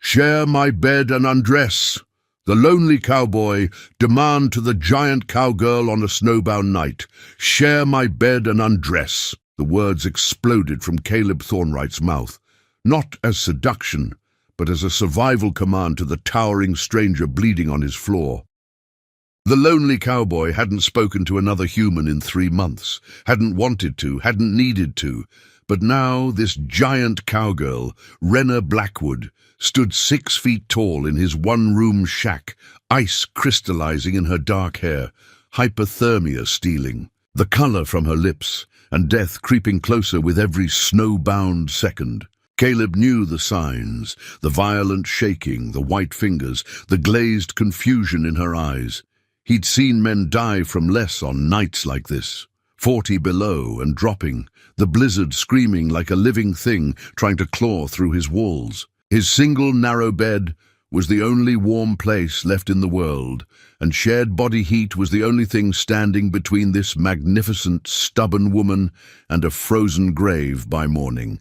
Share my bed and undress. The lonely cowboy demand to the giant cowgirl on a snowbound night. Share my bed and undress. The words exploded from Caleb Thornwright's mouth, not as seduction, but as a survival command to the towering stranger bleeding on his floor. The lonely cowboy hadn't spoken to another human in 3 months, hadn't wanted to, hadn't needed to, but now this giant cowgirl, Rena Blackwood, stood 6 feet tall in his one-room shack, ice crystallizing in her dark hair, hypothermia stealing, the color from her lips, and death creeping closer with every snowbound second. Caleb knew the signs, the violent shaking, the white fingers, the glazed confusion in her eyes. He'd seen men die from less on nights like this, 40 below and dropping, the blizzard screaming like a living thing trying to claw through his walls. His single narrow bed was the only warm place left in the world, and shared body heat was the only thing standing between this magnificent, stubborn woman and a frozen grave by morning.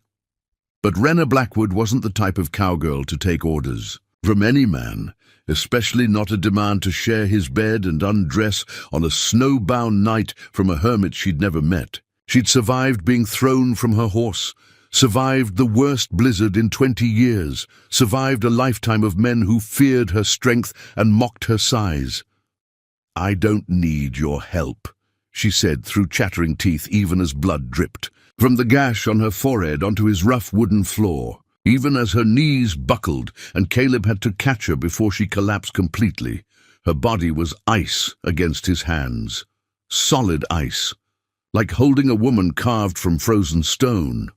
But Rena Blackwood wasn't the type of cowgirl to take orders from any man, especially not a demand to share his bed and undress on a snowbound night from a hermit she'd never met. She'd survived being thrown from her horse, survived the worst blizzard in 20 years, survived a lifetime of men who feared her strength and mocked her size. "I don't need your help," she said through chattering teeth even as blood dripped from the gash on her forehead onto his rough wooden floor, even as her knees buckled and Caleb had to catch her before she collapsed completely. Her body was ice against his hands, solid ice, like holding a woman carved from frozen stone.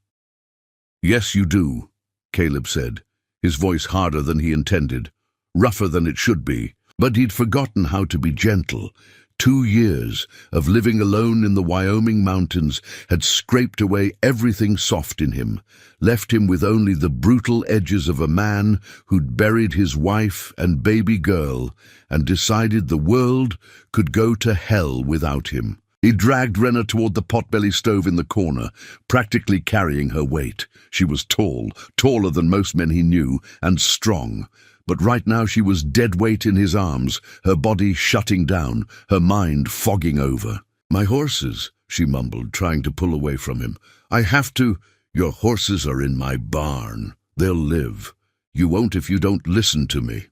"Yes, you do," Caleb said, his voice harder than he intended, rougher than it should be, but he'd forgotten how to be gentle. 2 years of living alone in the Wyoming mountains had scraped away everything soft in him, left him with only the brutal edges of a man who'd buried his wife and baby girl and decided the world could go to hell without him. He dragged Rena toward the potbelly stove in the corner, practically carrying her weight. She was tall, taller than most men he knew, and strong. But right now she was dead weight in his arms, her body shutting down, her mind fogging over. "My horses," she mumbled, trying to pull away from him. "I have to—" "Your horses are in my barn. They'll live. You won't if you don't listen to me."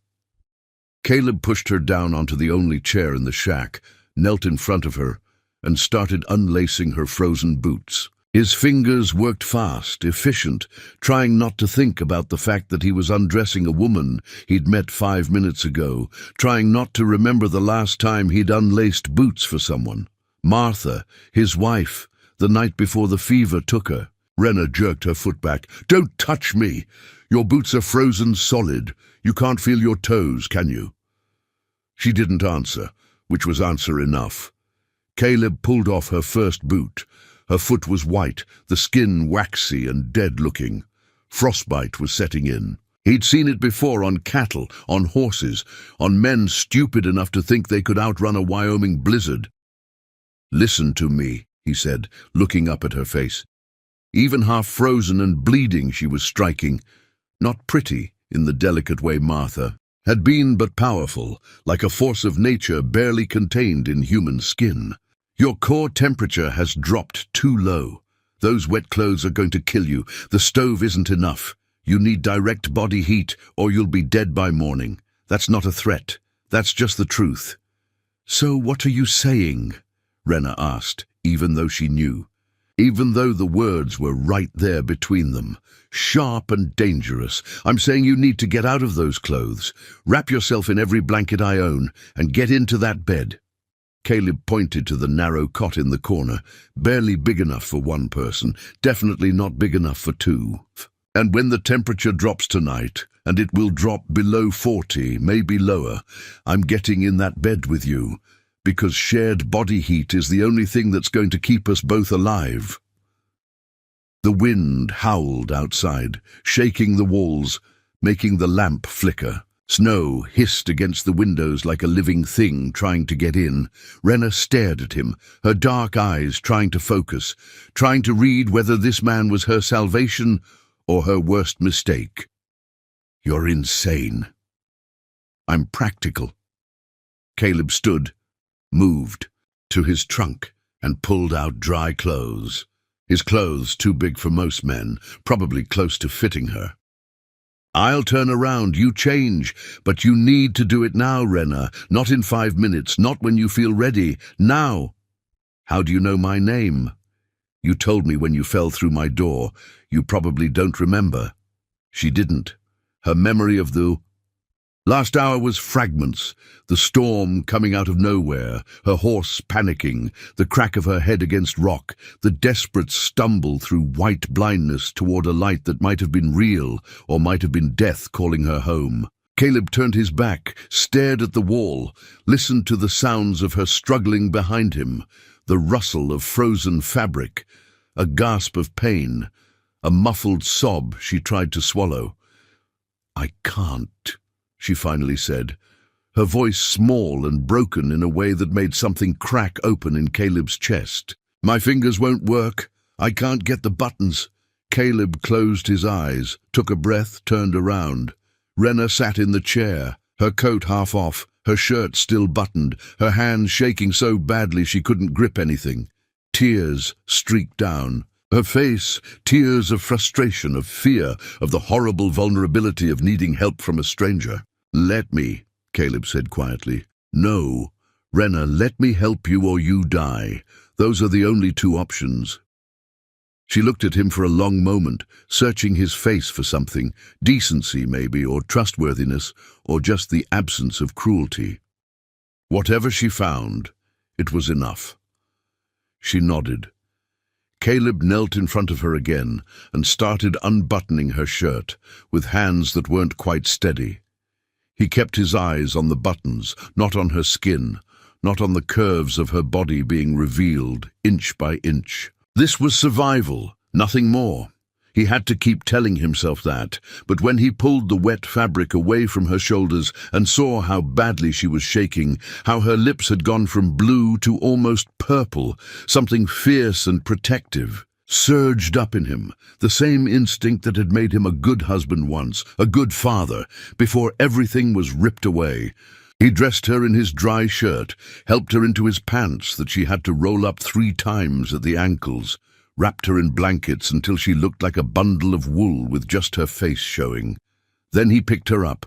Caleb pushed her down onto the only chair in the shack, knelt in front of her, and started unlacing her frozen boots. His fingers worked fast, efficient, trying not to think about the fact that he was undressing a woman he'd met 5 minutes ago, trying not to remember the last time he'd unlaced boots for someone. Martha, his wife, the night before the fever took her. Rena jerked her foot back. "Don't touch me! Your boots are frozen solid. You can't feel your toes, can you?" She didn't answer, which was answer enough. Caleb pulled off her first boot. Her foot was white, the skin waxy and dead-looking. Frostbite was setting in. He'd seen it before on cattle, on horses, on men stupid enough to think they could outrun a Wyoming blizzard. "Listen to me," he said, looking up at her face. Even half-frozen and bleeding she was striking. Not pretty, in the delicate way Martha had been, but powerful, like a force of nature barely contained in human skin. "Your core temperature has dropped too low. Those wet clothes are going to kill you. The stove isn't enough. You need direct body heat or you'll be dead by morning. That's not a threat. That's just the truth." "So what are you saying?" Rena asked, even though she knew. Even though the words were right there between them, sharp and dangerous. "I'm saying you need to get out of those clothes. Wrap yourself in every blanket I own and get into that bed." Caleb pointed to the narrow cot in the corner, barely big enough for one person, definitely not big enough for two. "And when the temperature drops tonight, and it will drop below 40, maybe lower, I'm getting in that bed with you, because shared body heat is the only thing that's going to keep us both alive." The wind howled outside, shaking the walls, making the lamp flicker. Snow hissed against the windows like a living thing trying to get in. Rena stared at him, her dark eyes trying to focus, trying to read whether this man was her salvation or her worst mistake. You're insane. I'm practical. Caleb stood, moved, to his trunk and pulled out dry clothes. His clothes too big for most men, probably close to fitting her. I'll turn around, you change, but you need to do it now, Renna. Not in 5 minutes, not when you feel ready. Now. How do you know my name? You told me when you fell through my door. You probably don't remember. She didn't. Her memory of the last hour was fragments, the storm coming out of nowhere, her horse panicking, the crack of her head against rock, the desperate stumble through white blindness toward a light that might have been real or might have been death calling her home. Caleb turned his back, stared at the wall, listened to the sounds of her struggling behind him, the rustle of frozen fabric, a gasp of pain, a muffled sob she tried to swallow. "I can't," she finally said, her voice small and broken in a way that made something crack open in Caleb's chest. "My fingers won't work. I can't get the buttons." Caleb closed his eyes, took a breath, turned around. Renna sat in the chair, her coat half off, her shirt still buttoned, her hands shaking so badly she couldn't grip anything. Tears streaked down. Her face, tears of frustration, of fear, of the horrible vulnerability of needing help from a stranger. "Let me," Caleb said quietly. "No, Renna, let me help you or you die. Those are the only two options." She looked at him for a long moment, searching his face for something, decency maybe, or trustworthiness, or just the absence of cruelty. Whatever she found, it was enough. She nodded. Caleb knelt in front of her again and started unbuttoning her shirt, with hands that weren't quite steady. He kept his eyes on the buttons, not on her skin, not on the curves of her body being revealed, inch by inch. This was survival, nothing more. He had to keep telling himself that, but when he pulled the wet fabric away from her shoulders and saw how badly she was shaking, how her lips had gone from blue to almost purple, something fierce and protective surged up in him, the same instinct that had made him a good husband once, a good father, before everything was ripped away. He dressed her in his dry shirt, helped her into his pants that she had to roll up 3 times at the ankles, wrapped her in blankets until she looked like a bundle of wool with just her face showing. Then he picked her up,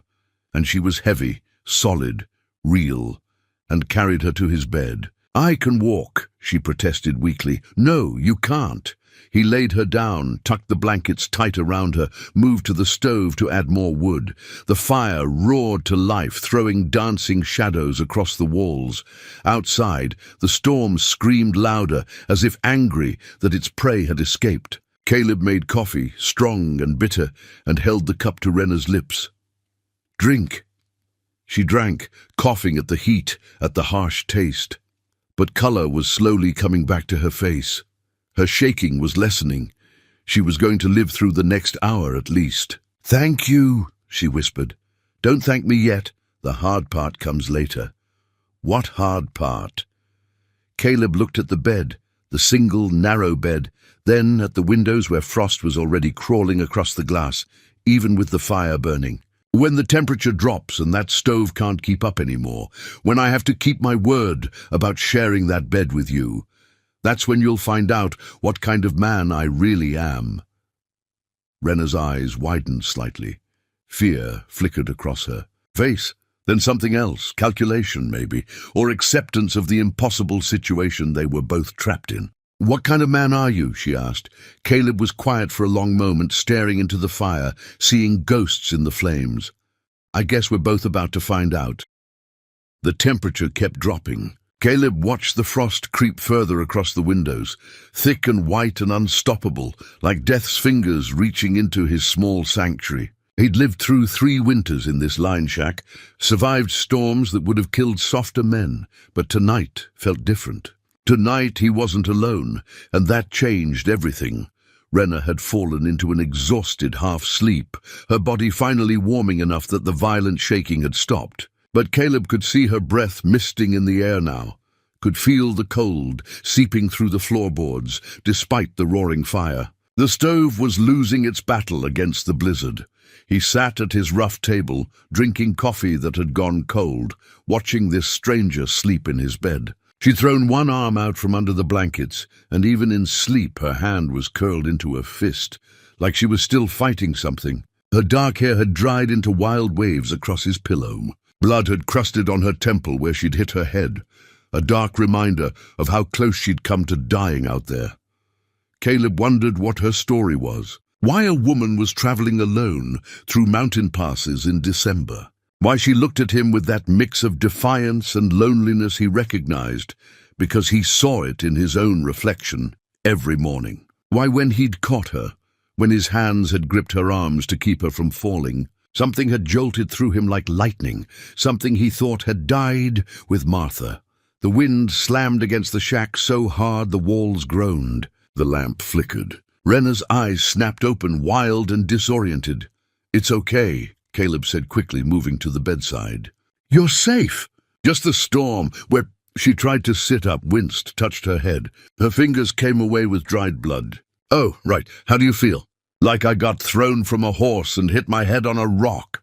and she was heavy, solid, real, and carried her to his bed. "I can walk," she protested weakly. "No, you can't." He laid her down, tucked the blankets tight around her, moved to the stove to add more wood. The fire roared to life, throwing dancing shadows across the walls. Outside, the storm screamed louder, as if angry that its prey had escaped. Caleb made coffee, strong and bitter, and held the cup to Renna's lips. "Drink." She drank, coughing at the heat, at the harsh taste. But color was slowly coming back to her face. Her shaking was lessening. She was going to live through the next hour at least. "Thank you," she whispered. "Don't thank me yet. The hard part comes later." "What hard part?" Caleb looked at the bed, the single, narrow bed, then at the windows where frost was already crawling across the glass, even with the fire burning. "When the temperature drops and that stove can't keep up anymore, when I have to keep my word about sharing that bed with you, that's when you'll find out what kind of man I really am." Renna's eyes widened slightly. Fear flickered across her face, then something else, calculation maybe, or acceptance of the impossible situation they were both trapped in. "What kind of man are you?" she asked. Caleb was quiet for a long moment, staring into the fire, seeing ghosts in the flames. "I guess we're both about to find out." The temperature kept dropping. Caleb watched the frost creep further across the windows, thick and white and unstoppable, like death's fingers reaching into his small sanctuary. He'd lived through 3 winters in this line shack, survived storms that would have killed softer men, but tonight felt different. Tonight he wasn't alone, and that changed everything. Renna had fallen into an exhausted half-sleep, her body finally warming enough that the violent shaking had stopped. But Caleb could see her breath misting in the air now, could feel the cold seeping through the floorboards, despite the roaring fire. The stove was losing its battle against the blizzard. He sat at his rough table, drinking coffee that had gone cold, watching this stranger sleep in his bed. She'd thrown one arm out from under the blankets, and even in sleep her hand was curled into a fist, like she was still fighting something. Her dark hair had dried into wild waves across his pillow. Blood had crusted on her temple where she'd hit her head, a dark reminder of how close she'd come to dying out there. Caleb wondered what her story was. Why a woman was traveling alone through mountain passes in December. Why she looked at him with that mix of defiance and loneliness he recognized, because he saw it in his own reflection every morning. Why when he'd caught her, when his hands had gripped her arms to keep her from falling, something had jolted through him like lightning, something he thought had died with Martha. The wind slammed against the shack so hard the walls groaned. The lamp flickered. Rena's eyes snapped open, wild and disoriented. "It's okay," Caleb said quickly, moving to the bedside. "You're safe." "Just the storm," where she tried to sit up, winced, touched her head. Her fingers came away with dried blood. "Oh, right. How do you feel?" "Like I got thrown from a horse and hit my head on a rock."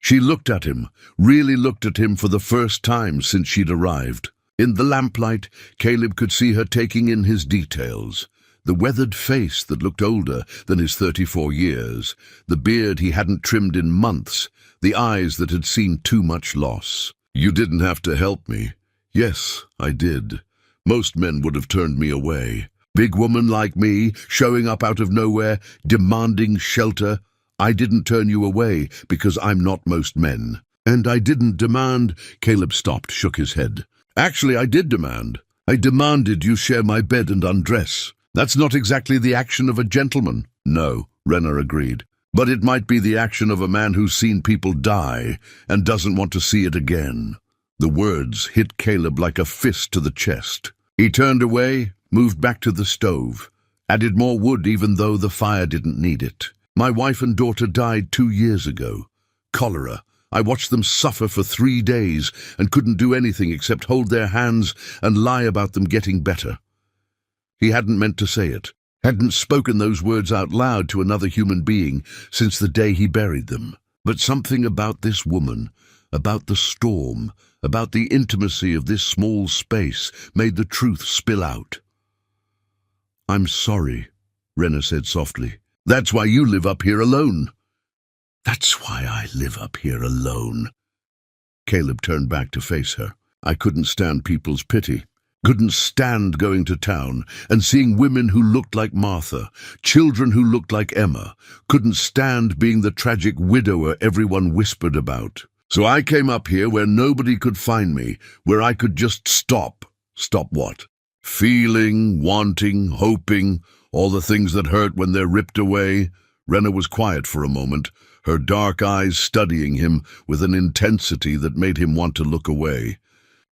She looked at him, really looked at him for the first time since she'd arrived. In the lamplight, Caleb could see her taking in his details. The weathered face that looked older than his 34 years, the beard he hadn't trimmed in months, the eyes that had seen too much loss. "You didn't have to help me." "Yes, I did. Most men would have turned me away. Big woman like me, showing up out of nowhere, demanding shelter. I didn't turn you away because I'm not most men." "And I didn't demand—" Caleb stopped, shook his head. "Actually, I did demand. I demanded you share my bed and undress. That's not exactly the action of a gentleman." "No," Rena agreed. "But it might be the action of a man who's seen people die and doesn't want to see it again." The words hit Caleb like a fist to the chest. He turned away, moved back to the stove, added more wood even though the fire didn't need it. "My wife and daughter died 2 years ago. Cholera. I watched them suffer for 3 days and couldn't do anything except hold their hands and lie about them getting better." He hadn't meant to say it, hadn't spoken those words out loud to another human being since the day he buried them. But something about this woman, about the storm, about the intimacy of this small space made the truth spill out. "I'm sorry," Rena said softly. "That's why you live up here alone." "That's why I live up here alone." Caleb turned back to face her. "I couldn't stand people's pity. Couldn't stand going to town and seeing women who looked like Martha, children who looked like Emma. Couldn't stand being the tragic widower everyone whispered about. So I came up here where nobody could find me, where I could just stop." "Stop what?" "Feeling, wanting, hoping, all the things that hurt when they're ripped away." Rena was quiet for a moment, her dark eyes studying him with an intensity that made him want to look away.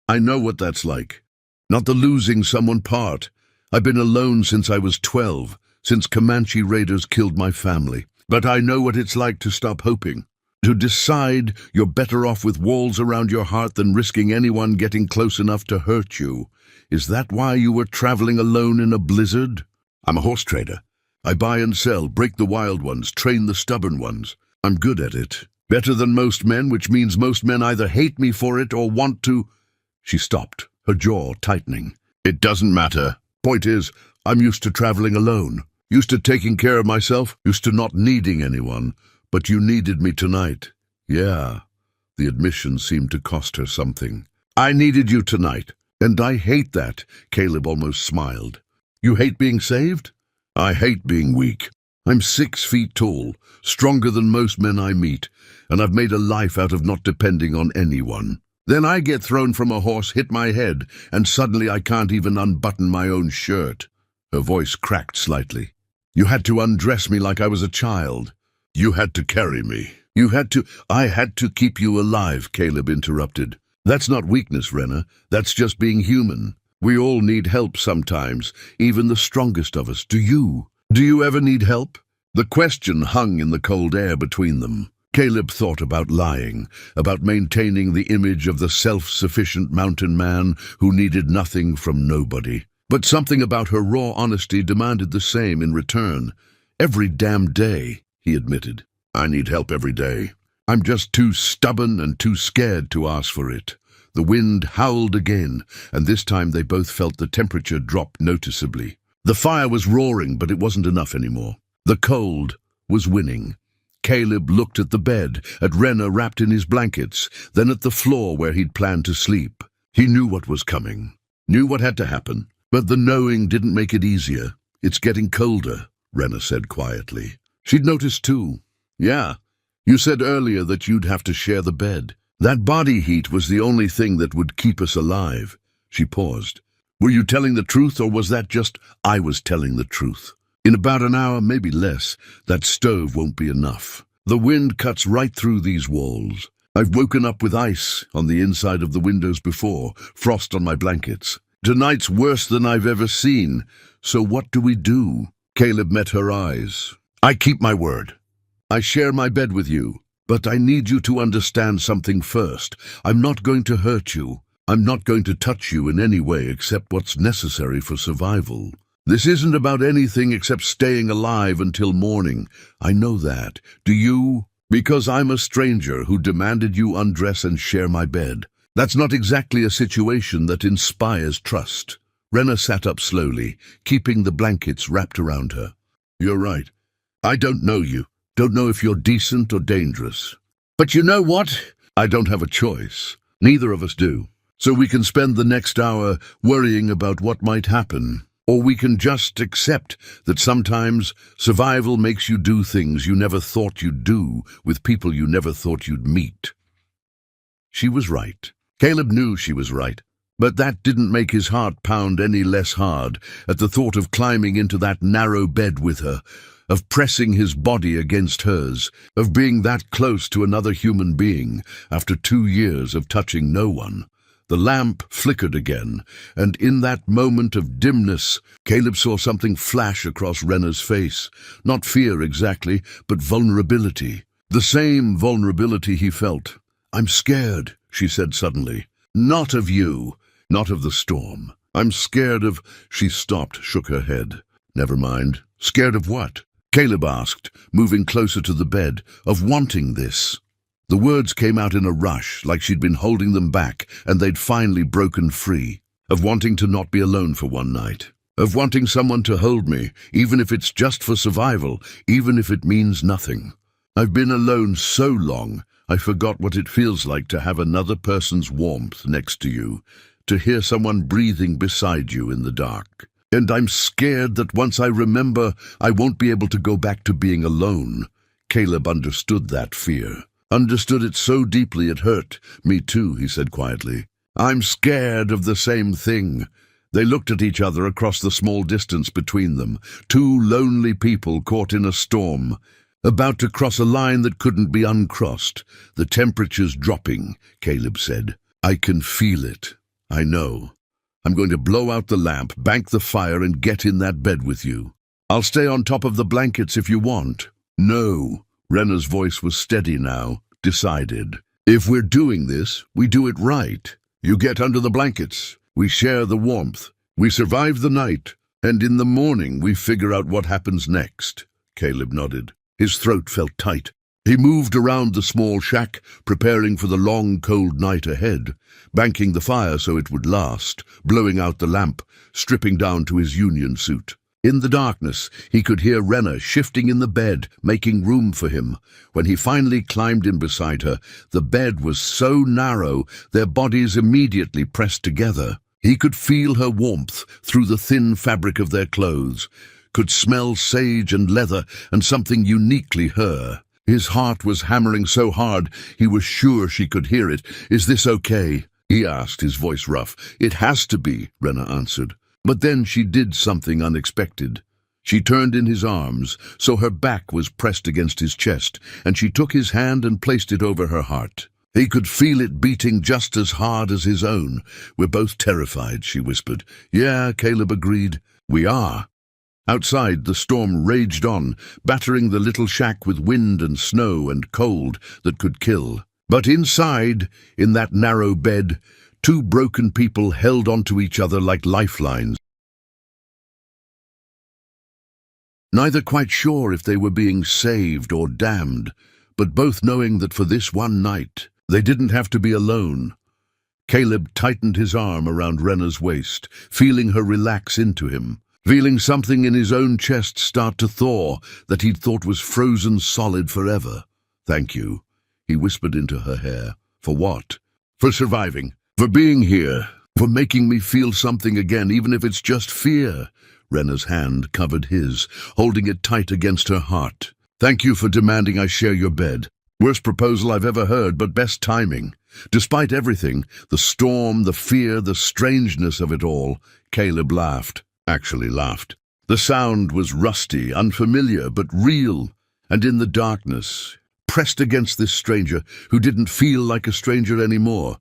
"I know what that's like. Not the losing someone part. I've been alone since I was 12, since Comanche raiders killed my family. But I know what it's like to stop hoping, to decide you're better off with walls around your heart than risking anyone getting close enough to hurt you. Is that why you were traveling alone in a blizzard?" "I'm a horse trader. I buy and sell, break the wild ones, train the stubborn ones. I'm good at it. Better than most men, which means most men either hate me for it or want to—" She stopped, her jaw tightening. "It doesn't matter. Point is, I'm used to traveling alone, used to taking care of myself, used to not needing anyone. But you needed me tonight." "Yeah." The admission seemed to cost her something. "I needed you tonight, and I hate that," Caleb almost smiled. "You hate being saved?" "I hate being weak. I'm 6 feet tall, stronger than most men I meet, and I've made a life out of not depending on anyone. Then I get thrown from a horse, hit my head, and suddenly I can't even unbutton my own shirt." Her voice cracked slightly. "You had to undress me like I was a child. You had to carry me. You had to—" "I had to keep you alive," Caleb interrupted. "That's not weakness, Rena. That's just being human. We all need help sometimes, even the strongest of us. Do you? Do you ever need help?" The question hung in the cold air between them. Caleb thought about lying, about maintaining the image of the self-sufficient mountain man who needed nothing from nobody. But something about her raw honesty demanded the same in return. "Every damn day," he admitted. I need help every day. I'm just too stubborn and too scared to ask for it. The wind howled again, and this time they both felt the temperature drop noticeably. The fire was roaring, but it wasn't enough anymore. The cold was winning. Caleb looked at the bed, at Rena wrapped in his blankets, then at the floor where he'd planned to sleep. He knew what was coming, knew what had to happen, but the knowing didn't make it easier. It's getting colder, Rena said quietly. She'd noticed too. Yeah, you said earlier that you'd have to share the bed. That body heat was the only thing that would keep us alive. She paused. Were you telling the truth, or was that just I was telling the truth? In about an hour, maybe less, that stove won't be enough. The wind cuts right through these walls. I've woken up with ice on the inside of the windows before, frost on my blankets. Tonight's worse than I've ever seen. So what do we do? Caleb met her eyes. I keep my word. I share my bed with you, but I need you to understand something first. I'm not going to hurt you. I'm not going to touch you in any way except what's necessary for survival. This isn't about anything except staying alive until morning. I know that. Do you? Because I'm a stranger who demanded you undress and share my bed. That's not exactly a situation that inspires trust. Rena sat up slowly, keeping the blankets wrapped around her. You're right. I don't know you. Don't know if you're decent or dangerous. But you know what? I don't have a choice. Neither of us do. So we can spend the next hour worrying about what might happen. Or we can just accept that sometimes survival makes you do things you never thought you'd do with people you never thought you'd meet. She was right. Caleb knew she was right. But that didn't make his heart pound any less hard at the thought of climbing into that narrow bed with her, of pressing his body against hers, of being that close to another human being after 2 years of touching no one. The lamp flickered again, and in that moment of dimness, Caleb saw something flash across Rena's face. Not fear exactly, but vulnerability. The same vulnerability he felt. I'm scared, she said suddenly. Not of you, not of the storm. I'm scared of... She stopped, shook her head. Never mind. Scared of what? Caleb asked, moving closer to the bed. Of wanting this. The words came out in a rush, like she'd been holding them back, and they'd finally broken free. Of wanting to not be alone for one night. Of wanting someone to hold me, even if it's just for survival, even if it means nothing. I've been alone so long, I forgot what it feels like to have another person's warmth next to you, to hear someone breathing beside you in the dark. And I'm scared that once I remember, I won't be able to go back to being alone. Caleb understood that fear. Understood it so deeply it hurt. Me too, he said quietly. I'm scared of the same thing. They looked at each other across the small distance between them, two lonely people caught in a storm, about to cross a line that couldn't be uncrossed. The temperature's dropping, Caleb said. I can feel it. I know. I'm going to blow out the lamp, bank the fire, and get in that bed with you. I'll stay on top of the blankets if you want. No. Rena's voice was steady now, decided. If we're doing this, we do it right. You get under the blankets. We share the warmth. We survive the night. And in the morning, we figure out what happens next. Caleb nodded. His throat felt tight. He moved around the small shack, preparing for the long, cold night ahead, banking the fire so it would last, blowing out the lamp, stripping down to his union suit. In the darkness, he could hear Rena shifting in the bed, making room for him. When he finally climbed in beside her, the bed was so narrow, their bodies immediately pressed together. He could feel her warmth through the thin fabric of their clothes, could smell sage and leather and something uniquely her. His heart was hammering so hard, he was sure she could hear it. Is this okay? He asked, his voice rough. It has to be, Rena answered. But then she did something unexpected. She turned in his arms, so her back was pressed against his chest, and she took his hand and placed it over her heart. He could feel it beating just as hard as his own. We're both terrified, she whispered. Yeah, Caleb agreed. We are. Outside, the storm raged on, battering the little shack with wind and snow and cold that could kill. But inside, in that narrow bed, two broken people held onto each other like lifelines. Neither quite sure if they were being saved or damned. but both knowing that for this one night, they didn't have to be alone. Caleb tightened his arm around Renna's waist, feeling her relax into him, feeling something in his own chest start to thaw that he'd thought was frozen solid forever. "Thank you," he whispered into her hair. "For what?" "For surviving. For being here. For making me feel something again, even if it's just fear." Renna's hand covered his, holding it tight against her heart. "Thank you for demanding I share your bed. Worst proposal I've ever heard, but best timing." Despite everything, the storm, the fear, the strangeness of it all, Caleb laughed. Actually laughed. The sound was rusty, unfamiliar, but real, and in the darkness, pressed against this stranger who didn't feel like a stranger anymore,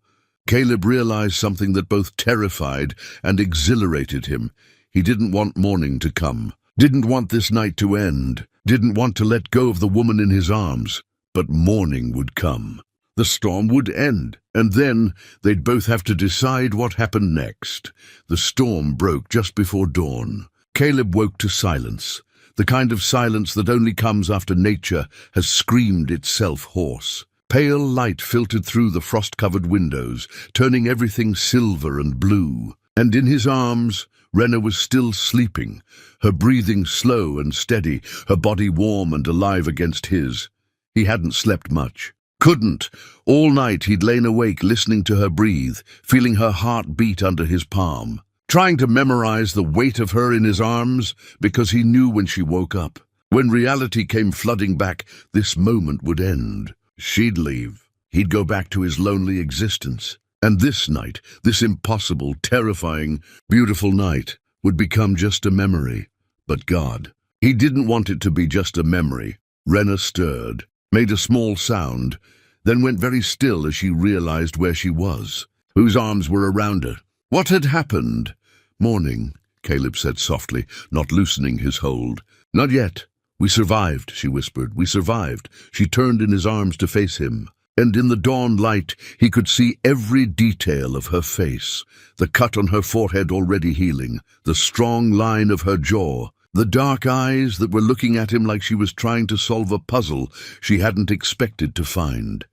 Caleb realized something that both terrified and exhilarated him. He didn't want morning to come, didn't want this night to end, didn't want to let go of the woman in his arms, but morning would come. The storm would end, and then they'd both have to decide what happened next. The storm broke just before dawn. Caleb woke to silence, the kind of silence that only comes after nature has screamed itself hoarse. Pale light filtered through the frost-covered windows, turning everything silver and blue. And in his arms, Renna was still sleeping, her breathing slow and steady, her body warm and alive against his. He hadn't slept much. Couldn't. All night he'd lain awake listening to her breathe, feeling her heart beat under his palm, trying to memorize the weight of her in his arms, because he knew when she woke up, when reality came flooding back, this moment would end. She'd leave. He'd go back to his lonely existence. And this night, this impossible, terrifying, beautiful night, would become just a memory. But God, he didn't want it to be just a memory. Renna stirred, made a small sound, then went very still as she realized where she was, whose arms were around her. What had happened? "Morning," Caleb said softly, not loosening his hold. "Not yet. We survived," she whispered. "We survived." She turned in his arms to face him, and in the dawn light he could see every detail of her face, the cut on her forehead already healing, the strong line of her jaw, the dark eyes that were looking at him like she was trying to solve a puzzle she hadn't expected to find.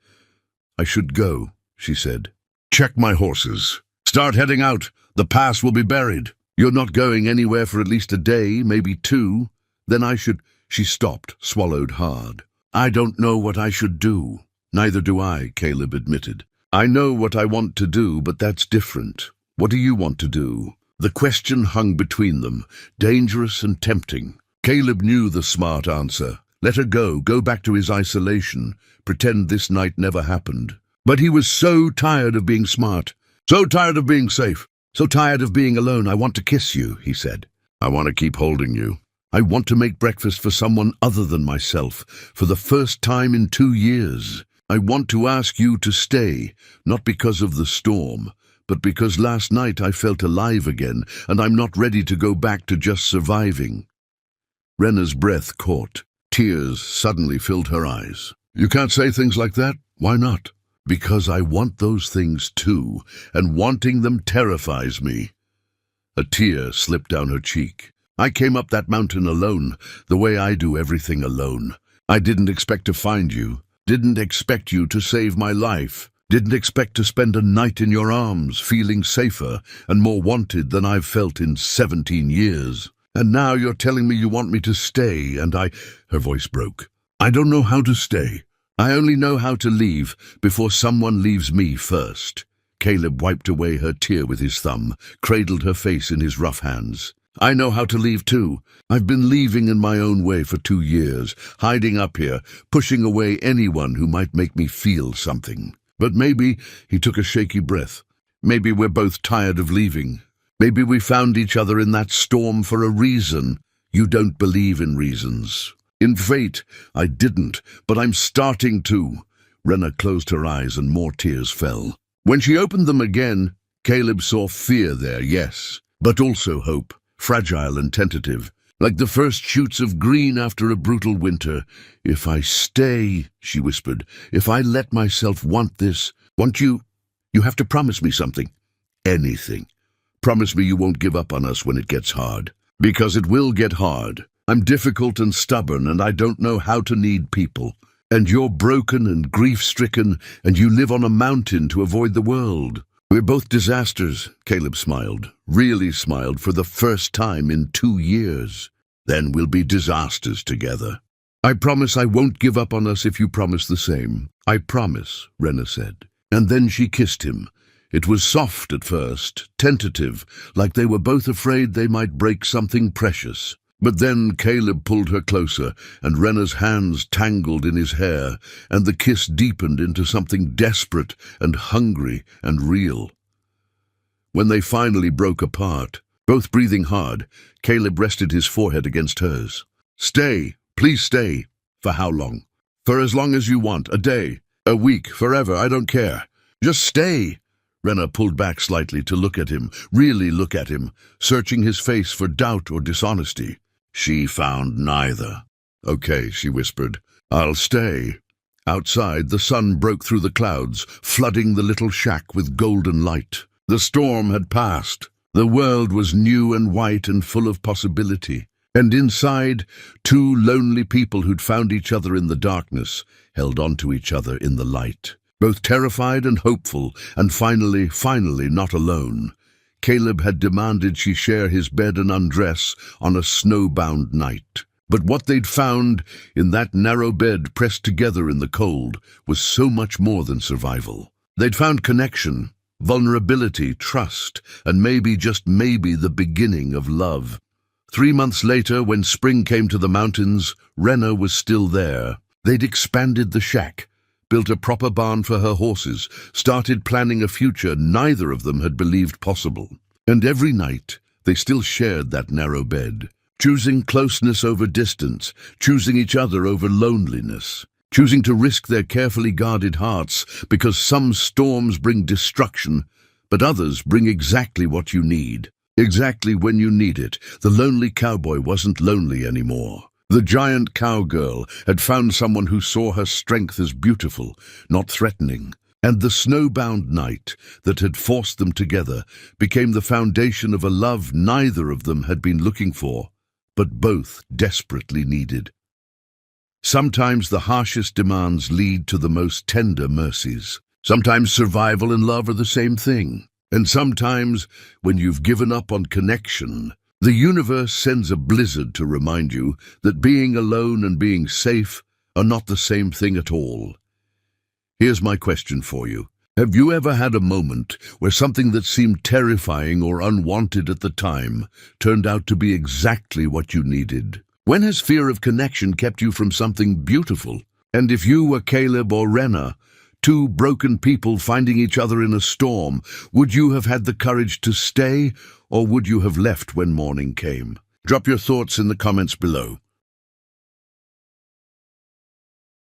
"I should go," she said. "Check my horses. Start heading out. The pass will be buried. You're not going anywhere for at least a day, maybe 2. Then I should—" She stopped, swallowed hard. "I don't know what I should do." "Neither do I," Caleb admitted. "I know what I want to do, but that's different. What do you want to do?" The question hung between them, dangerous and tempting. Caleb knew the smart answer. Let her go back to his isolation, pretend this night never happened. But he was so tired of being smart, so tired of being safe, so tired of being alone. "I want to kiss you," he said. "I want to keep holding you. I want to make breakfast for someone other than myself, for the first time in 2 years. I want to ask you to stay, not because of the storm, but because last night I felt alive again, and I'm not ready to go back to just surviving." Renna's breath caught. Tears suddenly filled her eyes. "You can't say things like that. Why not?" "Because I want those things too, and wanting them terrifies me." A tear slipped down her cheek. "I came up that mountain alone, the way I do everything alone. I didn't expect to find you, didn't expect you to save my life. Didn't expect to spend a night in your arms, feeling safer and more wanted than I've felt in 17 years. And now you're telling me you want me to stay, and Her voice broke. "I don't know how to stay. I only know how to leave before someone leaves me first." Caleb wiped away her tear with his thumb, cradled her face in his rough hands. "I know how to leave too. I've been leaving in my own way for 2 years, hiding up here, pushing away anyone who might make me feel something. But maybe," he took a shaky breath, "maybe we're both tired of leaving. Maybe we found each other in that storm for a reason. You don't believe in reasons. In fate, I didn't, but I'm starting to." Renna closed her eyes and more tears fell. When she opened them again, Caleb saw fear there, yes, but also hope, fragile and tentative, like the first shoots of green after a brutal winter. "If I stay," she whispered, "if I let myself want this, want you have to promise me something. Anything. Promise me you won't give up on us when it gets hard. Because it will get hard. I'm difficult and stubborn, and I don't know how to need people. And you're broken and grief-stricken, and you live on a mountain to avoid the world. We're both disasters, Caleb smiled, really smiled for the first time in 2 years. Then we'll be disasters together. I promise I won't give up on us if you promise the same. I promise, Rena said. And then she kissed him. It was soft at first, tentative, like they were both afraid they might break something precious. But then Caleb pulled her closer, and Rena's hands tangled in his hair, and the kiss deepened into something desperate and hungry and real. When they finally broke apart, both breathing hard, Caleb rested his forehead against hers. Stay, please stay. For how long? For as long as you want, a day, a week, forever, I don't care. Just stay. Rena pulled back slightly to look at him, really look at him, searching his face for doubt or dishonesty. She found neither. Okay, she whispered. I'll stay. Outside, the sun broke through the clouds, flooding the little shack with golden light. The storm had passed. The world was new and white and full of possibility. And inside, 2 lonely people who'd found each other in the darkness held on to each other in the light. Both terrified and hopeful, and finally not alone. Caleb had demanded she share his bed and undress on a snowbound night. But what they'd found in that narrow bed pressed together in the cold was so much more than survival. They'd found connection, vulnerability, trust, and maybe, just maybe, the beginning of love. 3 months later, when spring came to the mountains, Rena was still there. They'd expanded the shack, built a proper barn for her horses, started planning a future neither of them had believed possible. And every night, they still shared that narrow bed, choosing closeness over distance, choosing each other over loneliness, choosing to risk their carefully guarded hearts because some storms bring destruction, but others bring exactly what you need, exactly when you need it. The lonely cowboy wasn't lonely anymore. The giant cowgirl had found someone who saw her strength as beautiful, not threatening. And the snowbound night that had forced them together became the foundation of a love neither of them had been looking for, but both desperately needed. Sometimes the harshest demands lead to the most tender mercies. Sometimes survival and love are the same thing. And sometimes, when you've given up on connection, the universe sends a blizzard to remind you that being alone and being safe are not the same thing at all. Here's my question for you. Have you ever had a moment where something that seemed terrifying or unwanted at the time turned out to be exactly what you needed? When has fear of connection kept you from something beautiful? And if you were Caleb or Rena, 2 broken people finding each other in a storm, would you have had the courage to stay, or would you have left when morning came? Drop your thoughts in the comments below.